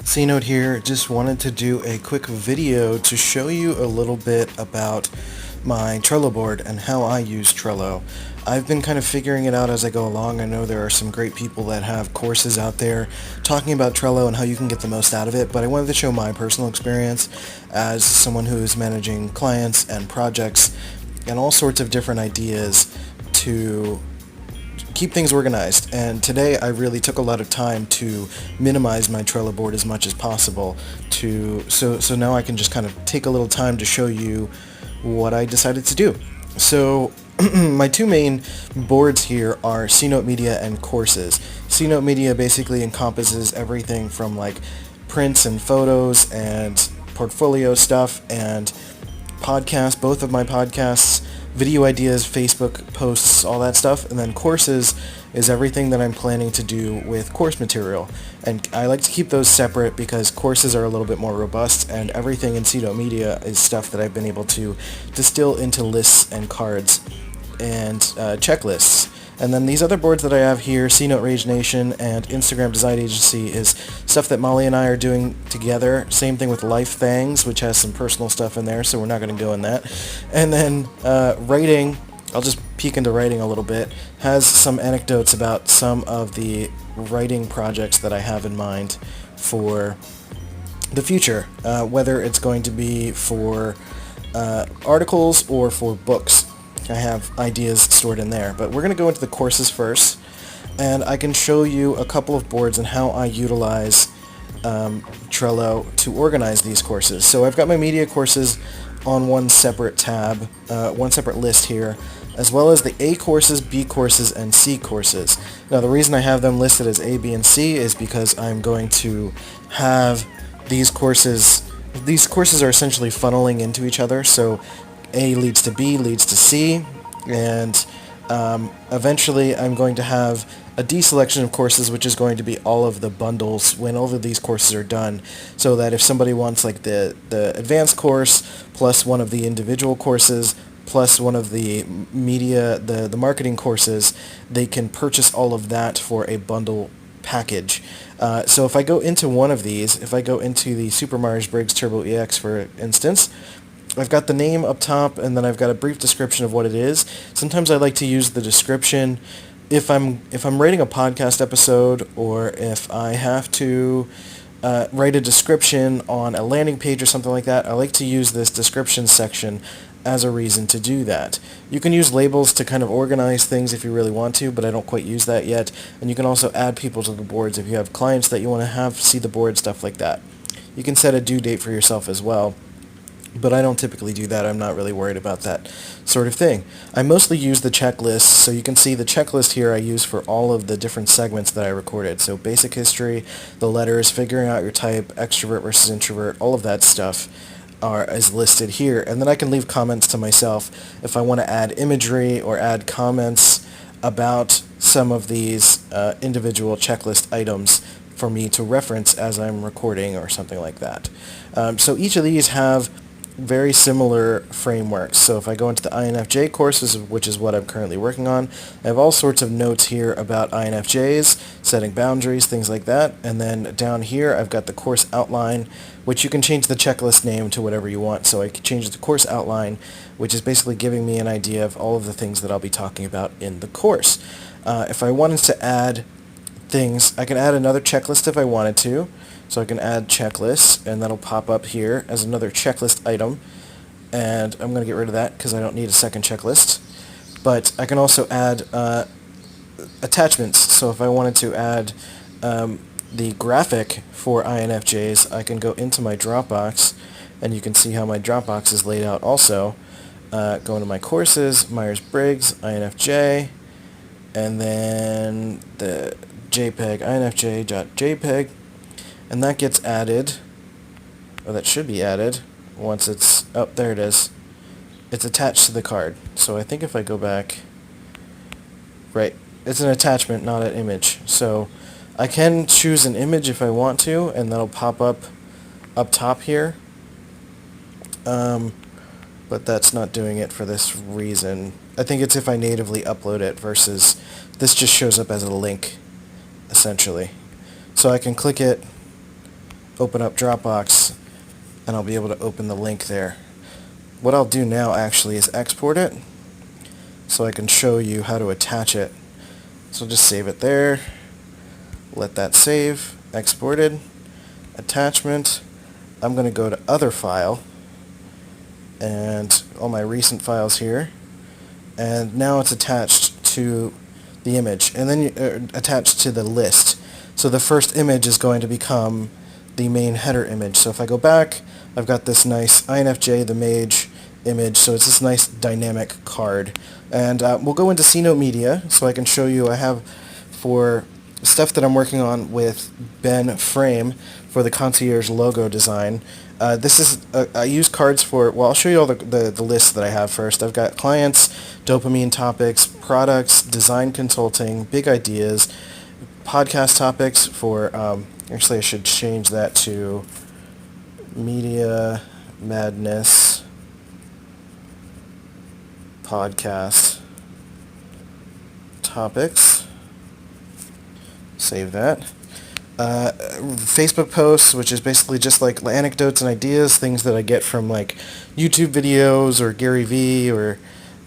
C-Note here. Just wanted to do a quick video to show you a little bit about my Trello board and how I use Trello. I've been kind of figuring it out as I go along. I know there are some great people that have courses out there talking about Trello and how you can get the most out of it, but I wanted to show my personal experience as someone who is managing clients and projects and all sorts of different ideas to keep things organized. And today I really took a lot of time to minimize my Trello board as much as possible so now I can just kind of take a little time to show you what I decided to do. So my two main boards here are C-Note Media and Courses. C-Note Media basically encompasses everything from like prints and photos and portfolio stuff and podcasts, both of my podcasts, video ideas, Facebook posts, all that stuff. And then Courses is everything that I'm planning to do with course material. And I like to keep those separate because courses are a little bit more robust, and everything in C-Note Media is stuff that I've been able to distill into lists and cards and checklists. And then these other boards that I have here, C-Note Rage Nation and Instagram Design Agency, is stuff that Molly and I are doing together. Same thing with Life Things, which has some personal stuff in there, so we're not going to go in that. And then writing, I'll just peek into writing a little bit, has some anecdotes about some of the writing projects that I have in mind for the future, whether it's going to be for articles or for books. I have ideas stored in there, but we're going to go into the courses first, and I can show you a couple of boards and how I utilize Trello to organize these courses. So I've got my media courses on one separate tab, one separate list here, as well as the A courses, B courses, and C courses. Now the reason I have them listed as A, B, and C is because I'm going to have these courses are essentially funneling into each other, so A leads to B, leads to C, and eventually I'm going to have a D selection of courses, which is going to be all of the bundles when all of these courses are done, so that if somebody wants like the advanced course plus one of the individual courses plus one of the media, the marketing courses, they can purchase all of that for a bundle package. So if I go into one of these, if I go into the Super Myers-Briggs Turbo EX for instance, I've got the name up top, and then I've got a brief description of what it is. Sometimes I like to use the description if I'm writing a podcast episode, or if I have to write a description on a landing page or something like that. I like to use this description section as a reason to do that. You can use labels to kind of organize things if you really want to, but I don't quite use that yet. And you can also add people to the boards if you have clients that you want to have see the board, stuff like that. You can set a due date for yourself as well, but I don't typically do that. I'm not really worried about that sort of thing. I mostly use the checklist, so you can see the checklist here I use for all of the different segments that I recorded. So basic history, the letters, figuring out your type, extrovert versus introvert, all of that stuff is listed here. And then I can leave comments to myself if I want to add imagery or add comments about some of these individual checklist items for me to reference as I'm recording or something like that. So each of these have very similar frameworks. So if I go into the INFJ courses, which is what I'm currently working on, I have all sorts of notes here about INFJs, setting boundaries, things like that. And then down here I've got the course outline, which you can change the checklist name to whatever you want. So I can change the course outline, which is basically giving me an idea of all of the things that I'll be talking about in the course. If I wanted to add things, I can add another checklist if I wanted to. So I can add checklists, and that'll pop up here as another checklist item. And I'm going to get rid of that because I don't need a second checklist. But I can also add attachments. So if I wanted to add the graphic for INFJs, I can go into my Dropbox, and you can see how my Dropbox is laid out also. Go into my courses, Myers-Briggs, INFJ, and then the JPEG, INFJ.jpg. And that gets added, or that should be added, once it's, oh, there it is. It's attached to the card. So I think if I go back, right, it's an attachment, not an image. So I can choose an image if I want to, and that'll pop up top here. But that's not doing it for this reason. I think it's if I natively upload it versus this just shows up as a link, essentially. So I can click it, open up Dropbox, and I'll be able to open the link there. What I'll do now actually is export it so I can show you how to attach it. So just save it there, let that save, exported, attachment. I'm going to go to other file and all my recent files here, and now it's attached to the image, and then attached to the list. So the first image is going to become the main header image. So if I go back, I've got this nice INFJ, the mage image, so it's this nice dynamic card. And we'll go into C Note Media so I can show you. I have, for stuff that I'm working on with Ben Frame for the concierge logo design, this is I use cards for, well, I'll show you all the lists that I have first. I've got clients, dopamine topics, products, design consulting, big ideas, podcast topics for, actually I should change that to media madness podcast topics. Save that. Facebook posts, which is basically just like anecdotes and ideas, things that I get from like YouTube videos or Gary Vee or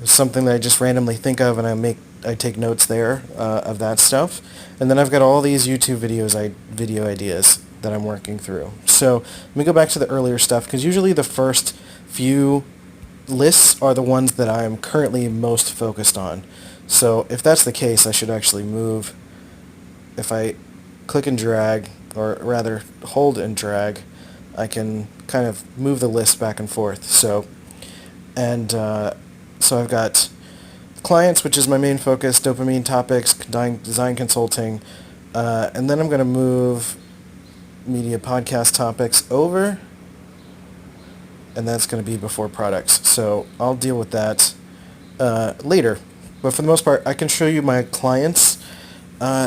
something that I just randomly think of, and I take notes there of that stuff. And then I've got all these YouTube video ideas that I'm working through. So let me go back to the earlier stuff, because usually the first few lists are the ones that I'm currently most focused on. So if that's the case, I should actually move. If I click and drag, or rather hold and drag, I can kind of move the list back and forth. So I've got clients, which is my main focus, dopamine topics, design consulting, and then I'm going to move media podcast topics over, and that's going to be before products. So I'll deal with that later. But for the most part, I can show you my clients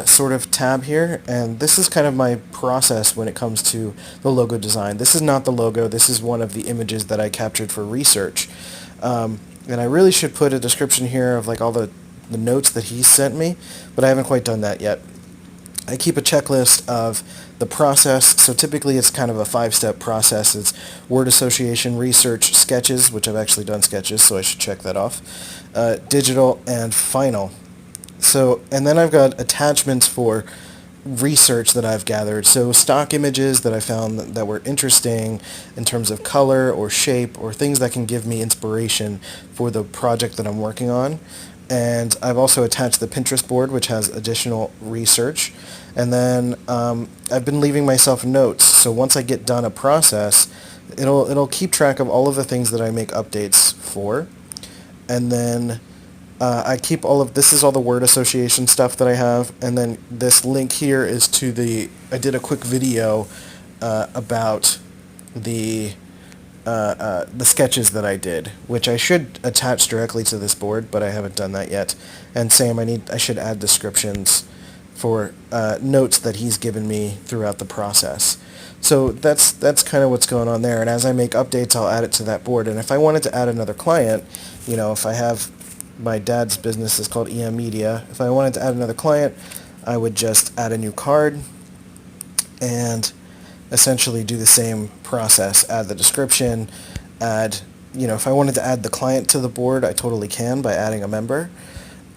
sort of tab here, and this is kind of my process when it comes to the logo design. This is not the logo, this is one of the images that I captured for research. And I really should put a description here of like all the notes that he sent me, but I haven't quite done that yet. I keep a checklist of the process, so typically it's kind of a 5-step process. It's word association, research, sketches, which I've actually done sketches, so I should check that off, digital, and final. So, and then I've got attachments for research that I've gathered. So stock images that I found that were interesting in terms of color or shape or things that can give me inspiration for the project that I'm working on. And I've also attached the Pinterest board, which has additional research. And then I've been leaving myself notes. So once I get done a process, it'll keep track of all of the things that I make updates for. And then I keep this is all the word association stuff that I have, and then this link here is to I did a quick video about the sketches that I did, which I should attach directly to this board, but I haven't done that yet. And same, I should add descriptions for notes that he's given me throughout the process. So that's kind of what's going on there, and as I make updates, I'll add it to that board. And if I wanted to add another client, if I have my dad's business is called EM Media. If I wanted to add another client, I would just add a new card and essentially do the same process. Add the description, if I wanted to add the client to the board, I totally can by adding a member,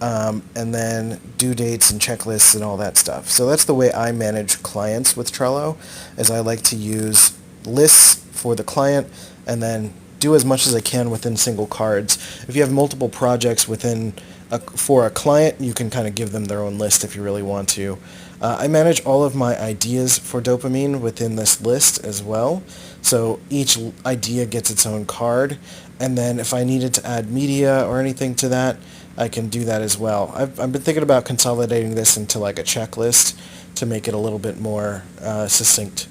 and then due dates and checklists and all that stuff. So that's the way I manage clients with Trello, is I like to use lists for the client and then do as much as I can within single cards. If you have multiple projects for a client, you can kind of give them their own list if you really want to. I manage all of my ideas for dopamine within this list as well. So each idea gets its own card, and then if I needed to add media or anything to that, I can do that as well. I've been thinking about consolidating this into like a checklist to make it a little bit more succinct.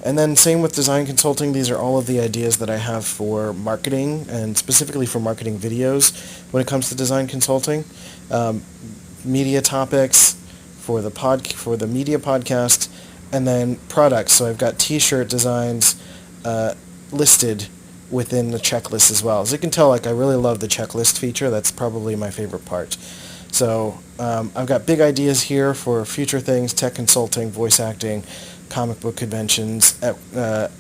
And then same with design consulting. These are all of the ideas that I have for marketing, and specifically for marketing videos when it comes to design consulting. Media topics for the media podcast, and then products. So I've got t-shirt designs listed within the checklist as well. As you can tell, I really love the checklist feature. That's probably my favorite part. So I've got big ideas here for future things: tech consulting, voice acting, comic book conventions, at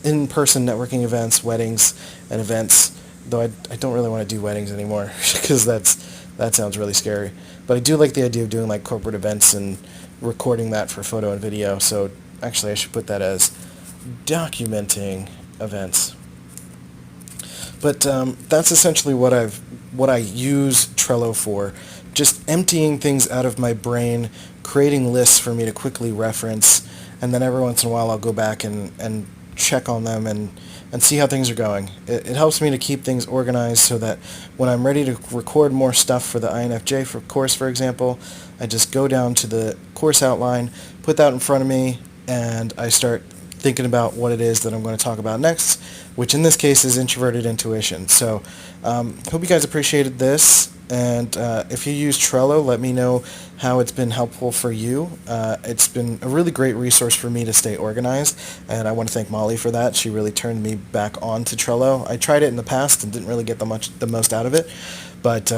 in-person networking events, weddings, and events. Though I don't really want to do weddings anymore because that sounds really scary. But I do like the idea of doing like corporate events and recording that for photo and video. So actually, I should put that as documenting events. But that's essentially what I use Trello for. Just emptying things out of my brain, creating lists for me to quickly reference, and then every once in a while I'll go back and check on them and see how things are going. It helps me to keep things organized so that when I'm ready to record more stuff for the INFJ course, for example, I just go down to the course outline, put that in front of me, and I start thinking about what it is that I'm going to talk about next, which in this case is introverted intuition. So hope you guys appreciated this, and if you use Trello, let me know how it's been helpful for you. It's been a really great resource for me to stay organized, and I want to thank Molly for that. She really turned me back on to Trello. I tried it in the past and didn't really get the most out of it, but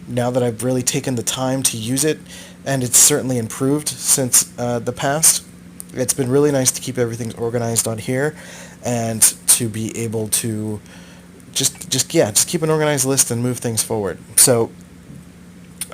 now that I've really taken the time to use it, and it's certainly improved since the past, it's been really nice to keep everything organized on here and to be able to just keep an organized list and move things forward. So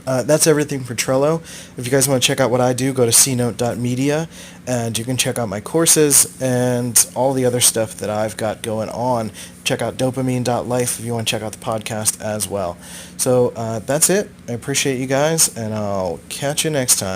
that's everything for Trello. If you guys want to check out what I do, go to cnote.media, and you can check out my courses and all the other stuff that I've got going on. Check out dopamine.life if you want to check out the podcast as well. So that's it. I appreciate you guys, and I'll catch you next time.